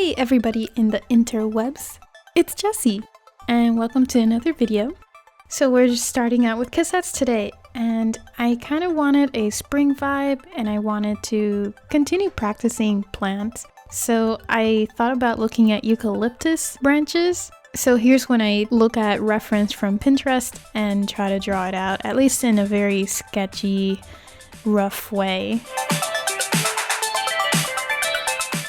Hey everybody in the interwebs, it's Jessie, and welcome to another video. So we're just starting out with cassettes today, and I kind of wanted a spring vibe, and I wanted to continue practicing plants. So I thought about looking at eucalyptus branches. So here's when I look at reference from Pinterest and try to draw it out, at least in a very sketchy, rough way.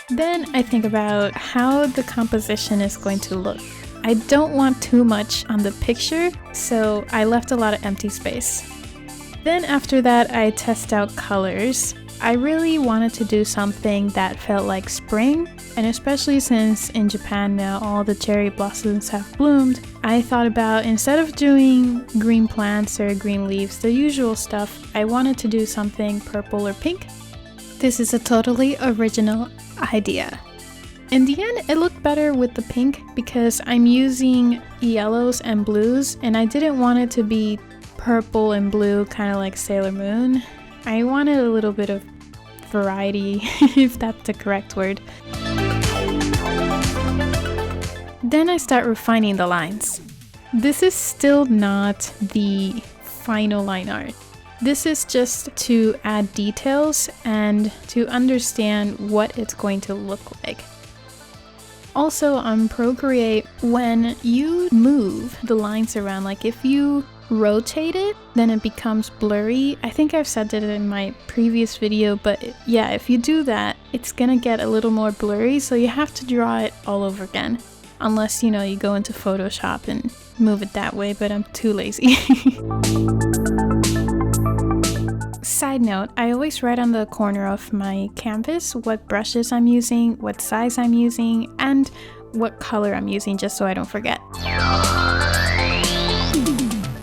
Then I think about how the composition is going to look. I don't want too much on the picture, so I left a lot of empty space. Then after that, I test out colors. I really wanted to do something that felt like spring, and especially since in Japan now all the cherry blossoms have bloomed, I thought about instead of doing green plants or green leaves, the usual stuff, I wanted to do something purple or pink. This is a totally original idea. In the end, it looked better with the pink because I'm using yellows and blues, and I didn't want it to be purple and blue, kind of like Sailor Moon. I wanted a little bit of variety, if that's the correct word. Then I start refining the lines. This is still not the final line art. This is just to add details and to understand what it's going to look like. Also on Procreate, when you move the lines around, like if you rotate it, then it becomes blurry. I think I've said that in my previous video, but yeah, if you do that, it's gonna get a little more blurry, so you have to draw it all over again. Unless, you know, you go into Photoshop and move it that way, but I'm too lazy. Side note, I always write on the corner of my canvas what brushes I'm using, what size I'm using, and what color I'm using, just so I don't forget.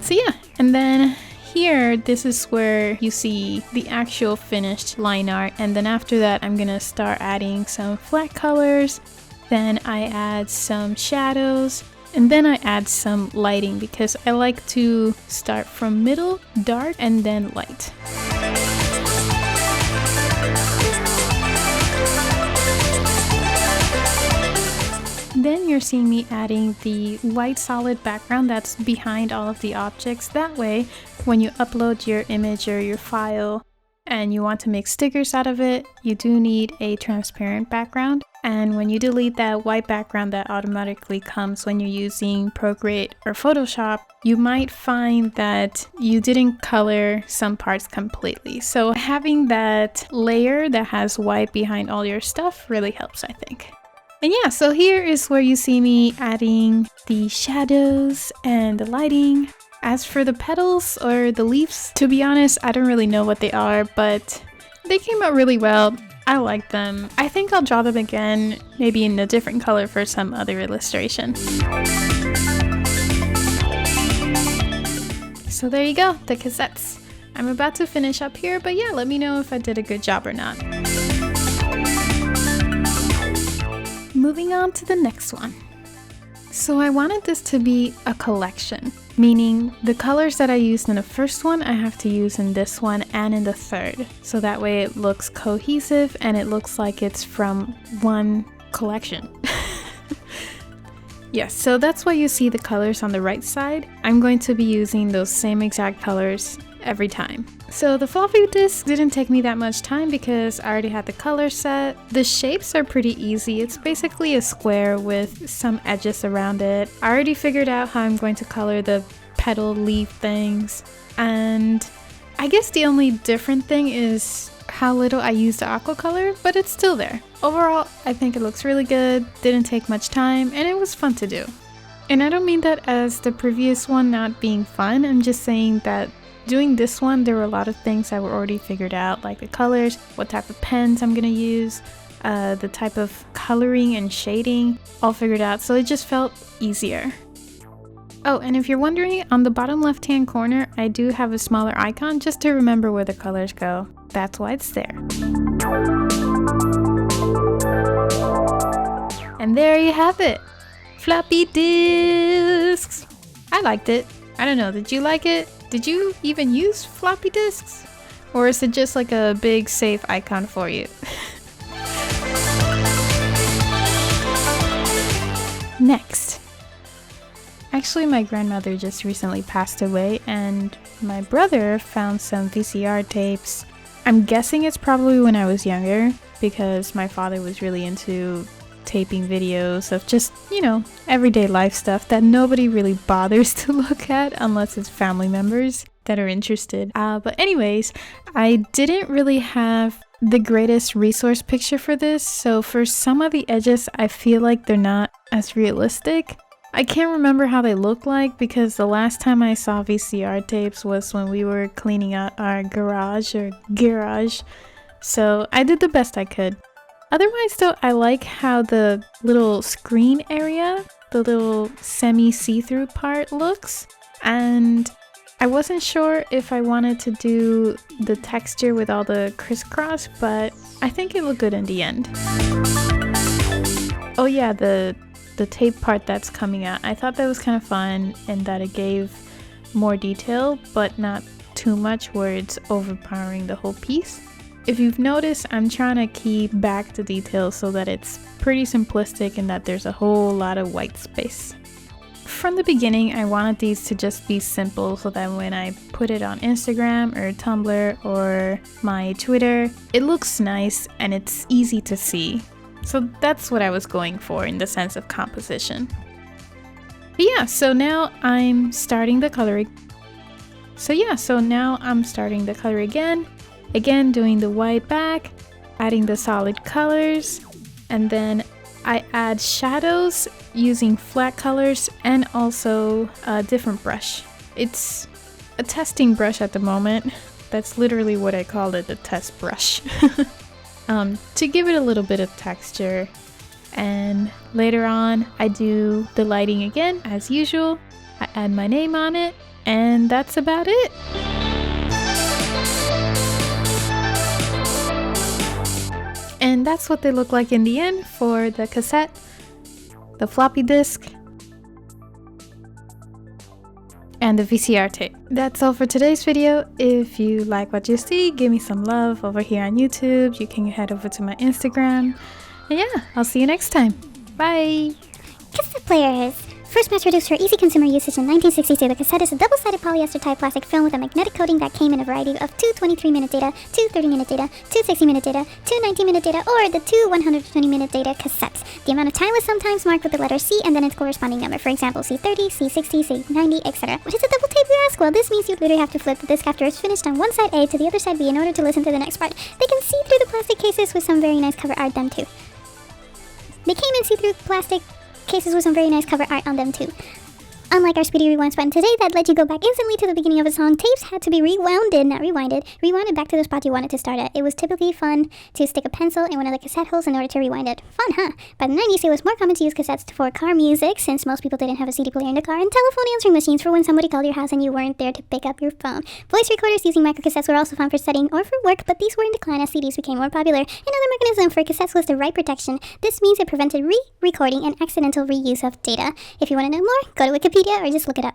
So yeah, and then here, this is where you see the actual finished line art, and then after that I'm gonna start adding some flat colors, then I add some shadows, and then I add some lighting because I like to start from middle, dark, and then light. Then you're seeing me adding the white solid background that's behind all of the objects. That way, when you upload your image or your file and you want to make stickers out of it, you do need a transparent background. And when you delete that white background that automatically comes when you're using Procreate or Photoshop, you might find that you didn't color some parts completely. So having that layer that has white behind all your stuff really helps, I think. And yeah, so here is where you see me adding the shadows and the lighting. As for the petals or the leaves, to be honest, I don't really know what they are, but they came out really well. I like them. I think I'll draw them again, maybe in a different color for some other illustration. So there you go, the cassettes. I'm about to finish up here, but yeah, let me know if I did a good job or not. Moving on to the next one. So I wanted this to be a collection, meaning the colors that I used in the first one I have to use in this one and in the third. So that way it looks cohesive and it looks like it's from one collection. Yes, so that's why you see the colors on the right side. I'm going to be using those same exact colors every time. So the floppy disk didn't take me that much time because I already had the color set. The shapes are pretty easy. It's basically a square with some edges around it. I already figured out how I'm going to color the petal leaf things. And I guess the only different thing is how little I used the aqua color, but it's still there. Overall, I think it looks really good, didn't take much time, and it was fun to do. And I don't mean that as the previous one not being fun, I'm just saying that doing this one, there were a lot of things that were already figured out, like the colors, what type of pens I'm gonna use, the type of coloring and shading, all figured out, so it just felt easier. Oh, and if you're wondering, on the bottom left-hand corner, I do have a smaller icon just to remember where the colors go. That's why it's there. And there you have it! Floppy disks! I liked it. I don't know, did you like it? Did you even use floppy disks? Or is it just like a big safe icon for you? next? Actually, my grandmother just recently passed away, and my brother found some VCR tapes. I'm guessing it's probably when I was younger, because my father was really into taping videos of just, everyday life stuff that nobody really bothers to look at unless it's family members that are interested. But anyways, I didn't really have the greatest resource picture for this, so for some of the edges, I feel like they're not as realistic. I can't remember how they look like because the last time I saw VCR tapes was when we were cleaning out our garage, so I did the best I could. Otherwise though, I like how the little screen area, the little semi-see-through part looks, and I wasn't sure if I wanted to do the texture with all the crisscross, but I think it looked good in the end. Oh yeah, the tape part that's coming out, I thought that was kind of fun in that it gave more detail, but not too much where it's overpowering the whole piece. If you've noticed, I'm trying to keep back the details so that it's pretty simplistic and that there's a whole lot of white space. From the beginning, I wanted these to just be simple so that when I put it on Instagram or Tumblr or my Twitter, it looks nice and it's easy to see. So that's what I was going for in the sense of composition. But yeah, so now I'm starting the coloring. Again, doing the white back, adding the solid colors, and then I add shadows using flat colors and also a different brush. It's a testing brush at the moment. That's literally what I called it, the test brush. To give it a little bit of texture. And later on, I do the lighting again, as usual. I add my name on it, and that's about it. And that's what they look like in the end for the cassette, the floppy disk, and the VCR tape. That's all for today's video. If you like what you see, give me some love over here on YouTube. You can head over to my Instagram. And yeah, I'll see you next time. Bye! Cassette players! First mass produced for easy consumer usage in 1962, the cassette is a double-sided polyester type plastic film with a magnetic coating that came in a variety of 2 23-minute data, 2 30-minute data, 2 60-minute data, 2 90-minute data, or the 2 120-minute data cassettes. The amount of time was sometimes marked with the letter C and then its corresponding number. For example, C30, C60, C90, etc. What is a double tape, you ask? Well, this means you literally have to flip the disc after it's finished on one side A to the other side B in order to listen to the next part. They can see through the plastic cases with some very nice cover art done too. They came in see-through plastic cases with some very nice cover art on them too. Unlike our speedy rewinds button today that let you go back instantly to the beginning of a song, tapes had to be rewound back to the spot you wanted to start at. It was typically fun to stick a pencil in one of the cassette holes in order to rewind it. Fun, huh? By the 90s, it was more common to use cassettes for car music, since most people didn't have a CD player in the car, and telephone answering machines for when somebody called your house and you weren't there to pick up your phone. Voice recorders using microcassettes were also fun for studying or for work, but these were in decline as CDs became more popular. Another mechanism for cassettes was the write protection. This means it prevented re-recording and accidental reuse of data. If you want to know more, go to Wikipedia or just look it up.